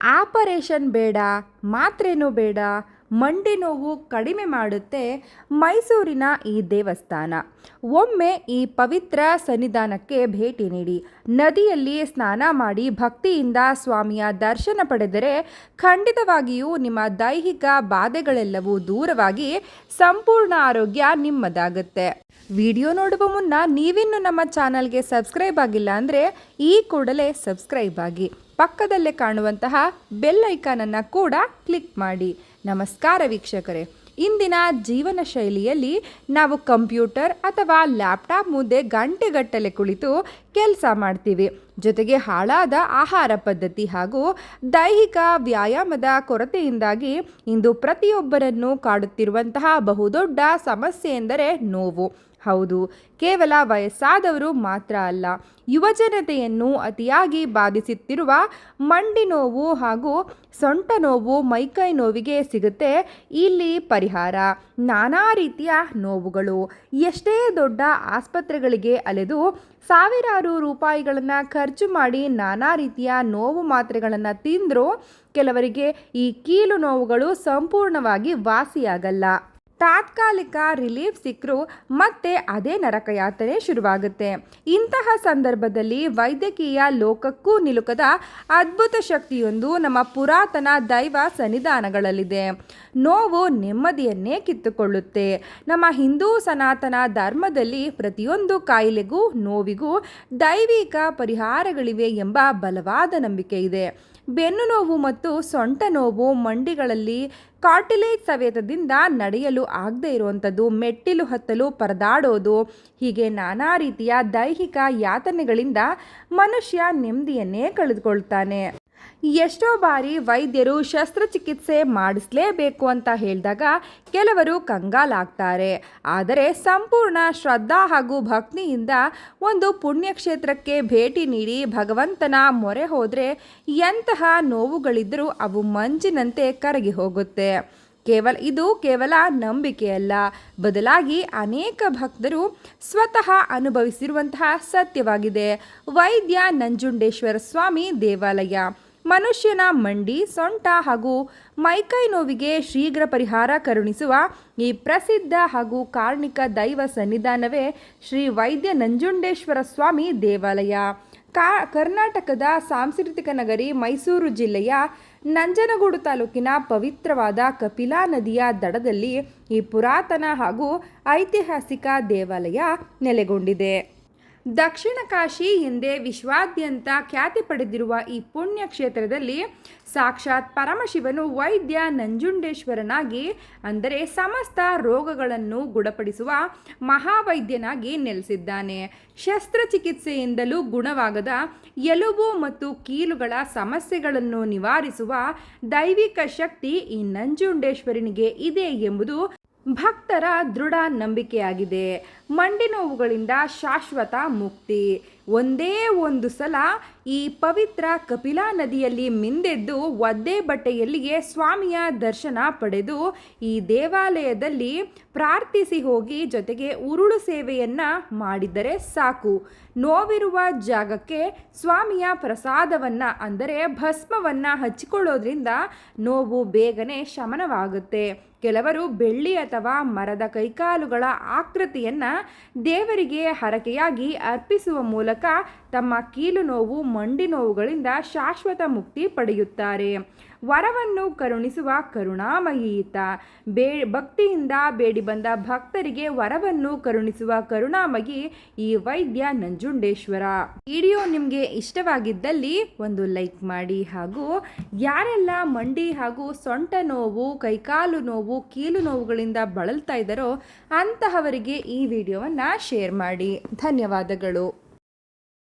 Operation ಬೇಡ, ಮಾತ್ರೆನೂ ಬೇಡ, ಮಂಡಿ ನೋವು ಕಡಿಮೆ ಮಾಡುತ್ತೆ ಮೈಸೂರಿನ ಈ ದೇವಸ್ಥಾನ. ಒಮ್ಮೆ ಈ ಪವಿತ್ರ ಸನ್ನಿಧಾನಕ್ಕೆ ಭೇಟಿ ನೀಡಿ ನದಿಯಲ್ಲಿ ಸ್ನಾನ ಮಾಡಿ ಭಕ್ತಿಯಿಂದ ಸ್ವಾಮಿಯ ದರ್ಶನ ಪಡೆದರೆ ಖಂಡಿತವಾಗಿಯೂ ನಿಮ್ಮ ದೈಹಿಕ ಬಾಧೆಗಳೆಲ್ಲವೂ ದೂರವಾಗಿ ಸಂಪೂರ್ಣ ಆರೋಗ್ಯ ನಿಮ್ಮದಾಗುತ್ತೆ. ವಿಡಿಯೋ ನೋಡುವ ಮುನ್ನ ನೀವಿನ್ನು ನಮ್ಮ ಚಾನಲ್ಗೆ ಸಬ್ಸ್ಕ್ರೈಬ್ ಆಗಿಲ್ಲ ಅಂದರೆ ಈ ಕೂಡಲೇ ಸಬ್ಸ್ಕ್ರೈಬ್ ಆಗಿ, ಪಕ್ಕದಲ್ಲೇ ಕಾಣುವಂತಹ ಬೆಲ್ ಐಕಾನನ್ನು ಕೂಡ ಕ್ಲಿಕ್ ಮಾಡಿ. ನಮಸ್ಕಾರ ವೀಕ್ಷಕರೇ, ಇಂದಿನ ಜೀವನ ಶೈಲಿಯಲ್ಲಿ ನಾವು ಕಂಪ್ಯೂಟರ್ ಅಥವಾ ಲ್ಯಾಪ್ಟಾಪ್ ಮುಂದೆ ಗಂಟೆಗಟ್ಟಲೆ ಕುಳಿತು ಕೆಲಸ ಮಾಡ್ತೀವಿ. ಜೊತೆಗೆ ಹಾಳಾದ ಆಹಾರ ಪದ್ಧತಿ ಹಾಗೂ ದೈಹಿಕ ವ್ಯಾಯಾಮದ ಕೊರತೆಯಿಂದಾಗಿ ಇಂದು ಪ್ರತಿಯೊಬ್ಬರನ್ನು ಕಾಡುತ್ತಿರುವಂತಹ ಬಹುದೊಡ್ಡ ಸಮಸ್ಯೆ ಎಂದರೆ ನೋವು. ಹೌದು, ಕೇವಲ ವಯಸ್ಸಾದವರು ಮಾತ್ರ ಅಲ್ಲ, ಯುವಜನತೆಯನ್ನು ಅತಿಯಾಗಿ ಬಾಧಿಸುತ್ತಿರುವ ಮಂಡಿ ನೋವು ಹಾಗೂ ಸೊಂಟ ನೋವು, ಮೈಕೈ ನೋವಿಗೆ ಸಿಗುತ್ತೆ ಇಲ್ಲಿ ಪರಿಹಾರ. ನಾನಾ ರೀತಿಯ ನೋವುಗಳು, ಎಷ್ಟೇ ದೊಡ್ಡ ಆಸ್ಪತ್ರೆಗಳಿಗೆ ಅಲೆದು ಸಾವಿರಾರು ರೂಪಾಯಿಗಳನ್ನು ಖರ್ಚು ಮಾಡಿ ನಾನಾ ರೀತಿಯ ನೋವು ಮಾತ್ರೆಗಳನ್ನು ತಿಂದರೂ ಕೆಲವರಿಗೆ ಈ ಕೀಲು ನೋವುಗಳು ಸಂಪೂರ್ಣವಾಗಿ ವಾಸಿಯಾಗಲ್ಲ. ತಾತ್ಕಾಲಿಕ ರಿಲೀಫ್ ಸಿಕ್ಕರೂ ಮತ್ತೆ ಅದೇ ನರಕಯಾತನೆ ಶುರುವಾಗುತ್ತೆ. ಇಂತಹ ಸಂದರ್ಭದಲ್ಲಿ ವೈದ್ಯಕೀಯ ಲೋಕಕ್ಕೂ ನಿಲುಕದ ಅದ್ಭುತ ಶಕ್ತಿಯೊಂದು ನಮ್ಮ ಪುರಾತನ ದೈವ ಸನ್ನಿಧಾನಗಳಲ್ಲಿದೆ. ನೋವು ನೆಮ್ಮದಿಯನ್ನೇ ಕಿತ್ತುಕೊಳ್ಳುತ್ತೆ. ನಮ್ಮ ಹಿಂದೂ ಸನಾತನ ಧರ್ಮದಲ್ಲಿ ಪ್ರತಿಯೊಂದು ಕಾಯಿಲೆಗೂ ನೋವಿಗೂ ದೈವಿಕ ಪರಿಹಾರಗಳಿವೆ ಎಂಬ ಬಲವಾದ ನಂಬಿಕೆ ಇದೆ. ಬೆನ್ನು ನೋವು ಮತ್ತು ಸೊಂಟ ನೋವು, ಮಂಡಿಗಳಲ್ಲಿ ಕಾರ್ಟಿಲೇಜ್ ಸವೆತದಿಂದ ನಡೆಯಲು ಆಗದೇ ಇರುವಂಥದ್ದು, ಮೆಟ್ಟಿಲು ಹತ್ತಲು ಪರದಾಡೋದು, ಹೀಗೆ ನಾನಾ ರೀತಿಯ ದೈಹಿಕ ಯಾತನೆಗಳಿಂದ ಮನುಷ್ಯ ನೆಮ್ಮದಿಯನ್ನೇ ಕಳೆದುಕೊಳ್ತಾನೆ. ಎಷ್ಟೋ ಬಾರಿ ವೈದ್ಯರು ಶಸ್ತ್ರಚಿಕಿತ್ಸೆ ಮಾಡಿಸಲೇಬೇಕು ಅಂತ ಹೇಳಿದಾಗ ಕೆಲವರು ಕಂಗಾಲಾಗ್ತಾರೆ. ಆದರೆ ಸಂಪೂರ್ಣ ಶ್ರದ್ಧಾ ಹಾಗೂ ಭಕ್ತಿಯಿಂದ ಒಂದು ಪುಣ್ಯಕ್ಷೇತ್ರಕ್ಕೆ ಭೇಟಿ ನೀಡಿ ಭಗವಂತನ ಮೊರೆ ಹೋದರೆ ಎಂತಹ ನೋವುಗಳಿದ್ದರೂ ಅವು ಮಂಜಿನಂತೆ ಕರಗಿ ಹೋಗುತ್ತೆ. ಇದು ಕೇವಲ ನಂಬಿಕೆಯಲ್ಲ, ಬದಲಾಗಿ ಅನೇಕ ಭಕ್ತರು ಸ್ವತಃ ಅನುಭವಿಸಿರುವಂತಹ ಸತ್ಯವಾಗಿದೆ. ವೈದ್ಯ ನಂಜುಂಡೇಶ್ವರ ಸ್ವಾಮಿ ದೇವಾಲಯ ಮನುಷ್ಯನ ಮಂಡಿ, ಸೊಂಟ ಹಾಗೂ ಮೈಕೈ ನೋವಿಗೆ ಶೀಘ್ರ ಪರಿಹಾರ ಕರುಣಿಸುವ ಈ ಪ್ರಸಿದ್ಧ ಹಾಗೂ ಕಾರುಣಿಕ ದೈವ ಸನ್ನಿಧಾನವೇ ಶ್ರೀ ವೈದ್ಯ ನಂಜುಂಡೇಶ್ವರ ಸ್ವಾಮಿ ದೇವಾಲಯ. ಕರ್ನಾಟಕದ ಸಾಂಸ್ಕೃತಿಕ ನಗರಿ ಮೈಸೂರು ಜಿಲ್ಲೆಯ ನಂಜನಗೂಡು ತಾಲೂಕಿನ ಪವಿತ್ರವಾದ ಕಪಿಲಾ ನದಿಯ ದಡದಲ್ಲಿ ಈ ಪುರಾತನ ಹಾಗೂ ಐತಿಹಾಸಿಕ ದೇವಾಲಯ ನೆಲೆಗೊಂಡಿದೆ. ದಕ್ಷಿಣ ಕಾಶಿ ಎಂದೇ ವಿಶ್ವಾದ್ಯಂತ ಖ್ಯಾತಿ ಪಡೆದಿರುವ ಈ ಪುಣ್ಯ ಕ್ಷೇತ್ರದಲ್ಲಿ ಸಾಕ್ಷಾತ್ ಪರಮಶಿವನು ವೈದ್ಯ ನಂಜುಂಡೇಶ್ವರನಾಗಿ, ಅಂದರೆ ಸಮಸ್ತ ರೋಗಗಳನ್ನು ಗುಣಪಡಿಸುವ ಮಹಾವೈದ್ಯನಾಗಿ ನೆಲೆಸಿದ್ದಾನೆ. ಶಸ್ತ್ರಚಿಕಿತ್ಸೆಯಿಂದಲೂ ಗುಣವಾಗದ ಎಲುಬು ಮತ್ತು ಕೀಲುಗಳ ಸಮಸ್ಯೆಗಳನ್ನು ನಿವಾರಿಸುವ ದೈವಿಕ ಶಕ್ತಿ ಈ ನಂಜುಂಡೇಶ್ವರನಿಗೆ ಇದೆ ಎಂಬುದು ಭಕ್ತರ ದೃಢ ನಂಬಿಕೆಯಾಗಿದೆ. ಮಂಡಿ ನೋವುಗಳಿಂದ ಶಾಶ್ವತ ಮುಕ್ತಿ. ಒಂದೇ ಒಂದು ಸಲ ಈ ಪವಿತ್ರ ಕಪಿಲಾ ನದಿಯಲ್ಲಿ ಮಿಂದೆದ್ದು ಒದ್ದೆ ಬಟ್ಟೆಯಲ್ಲಿಯೇ ಸ್ವಾಮಿಯ ದರ್ಶನ ಪಡೆದು ಈ ದೇವಾಲಯದಲ್ಲಿ ಪ್ರಾರ್ಥಿಸಿ ಹೋಗಿ ಜೊತೆಗೆ ಉರುಳು ಸೇವೆಯನ್ನು ಮಾಡಿದರೆ ಸಾಕು. ನೋವಿರುವ ಜಾಗಕ್ಕೆ ಸ್ವಾಮಿಯ ಪ್ರಸಾದವನ್ನು, ಅಂದರೆ ಭಸ್ಮವನ್ನು ಹಚ್ಚಿಕೊಳ್ಳೋದ್ರಿಂದ ನೋವು ಬೇಗನೆ ಶಮನವಾಗುತ್ತೆ. ಕೆಲವರು ಬೆಳ್ಳಿ ಅಥವಾ ಮರದ ಕೈಕಾಲುಗಳ ಆಕೃತಿಯನ್ನು ದೇವರಿಗೆ ಹರಕೆಯಾಗಿ ಅರ್ಪಿಸುವ ಮೂಲಕ ತಮ್ಮ ಕೀಲು ನೋವು, ಮಂಡಿ ನೋವುಗಳಿಂದ ಶಾಶ್ವತ ಮುಕ್ತಿ ಪಡೆಯುತ್ತಾರೆ. ವರವನ್ನು ಕರುಣಿಸುವ ಕರುಣಾಮಯೀತ. ಭಕ್ತಿಯಿಂದ ಬೇಡಿ ಬಂದ ಭಕ್ತರಿಗೆ ವರವನ್ನು ಕರುಣಿಸುವ ಕರುಣಾಮಯಿ ಈ ವೈದ್ಯ ನಂಜುಂಡೇಶ್ವರ. ವಿಡಿಯೋ ನಿಮಗೆ ಇಷ್ಟವಾಗಿದ್ದಲ್ಲಿ ಒಂದು ಲೈಕ್ ಮಾಡಿ, ಹಾಗೂ ಯಾರೆಲ್ಲ ಮಂಡಿ ಹಾಗೂ ಸೊಂಟ ನೋವು, ಕೈಕಾಲು ನೋವು, ಕೀಲು ನೋವುಗಳಿಂದ ಬಳಲ್ತಾ ಇದ್ದಾರೋ ಅಂತಹವರಿಗೆ ಈ ವಿಡಿಯೋವನ್ನು ಶೇರ್ ಮಾಡಿ. ಧನ್ಯವಾದಗಳು.